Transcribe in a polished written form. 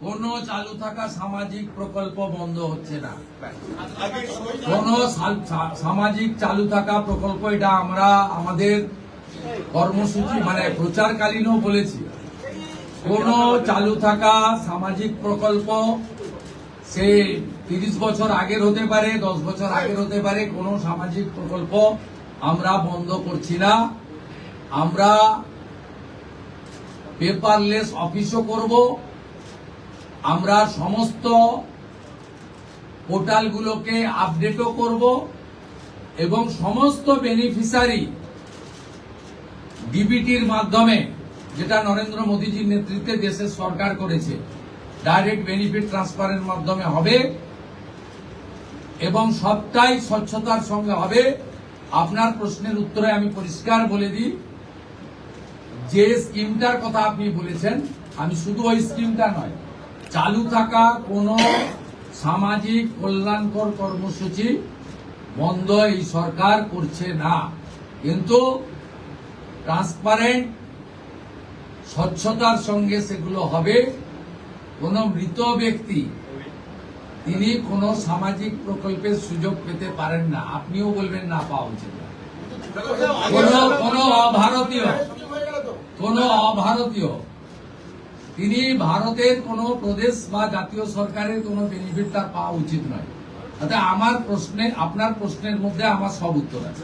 কোনো চালু থাকা সামাজিক প্রকল্প বন্ধ হচ্ছে না। কোন সামাজিক চালু থাকা প্রকল্প, এটা আমরা আমাদের কর্মসূচি মানে প্রচারকালীনও বলেছি। কোন চালু থাকা সামাজিক প্রকল্প সে 30 বছর আগের হতে পারে, 10 বছর আগের হতে পারে, কোন সামাজিক প্রকল্প আমরা বন্ধ করছি না। আমরা পেপারলেস অফিসও করব, আমরা সমস্ত পোর্টালগুলোকে আপডেটও করব এবং সমস্ত বেনিফিশিয়ারি ডিবিটির মাধ্যমে, যেটা নরেন্দ্র মোদীজির নেতৃত্বে দেশের সরকার করেছে, ডাইরেক্ট বেনিফিট ট্রান্সফারের মাধ্যমে হবে এবং সবটাই স্বচ্ছতার সঙ্গে হবে। আপনার প্রশ্নের উত্তরে আমি পরিষ্কার বলে দিই, যে স্কিমটার কথা আপনি বলেছেন, আমি শুধু ওই স্কিমটা নয়, চালু থাকা কোন সামাজিক কল্যাণকর কর্মসূচি বন্ধ এই সরকার করছে না, কিন্তু ট্রান্সপারেন্ট স্বচ্ছতার সঙ্গে সেগুলো হবে। কোন মৃত ব্যক্তি তিনি কোন সামাজিক প্রকল্পের সুযোগ পেতে পারেন না, আপনিও বলবেন না পাওয়া উচিত না। কোন অভারতীয় তিনি ভারতের কোন প্রদেশ বা জাতীয় সরকারের কোন বেনিফিট তার পাওয়া উচিত নয়। অর্থাৎ আমার প্রশ্নে, আপনার প্রশ্নের মধ্যে আমার সব উত্তর আছে।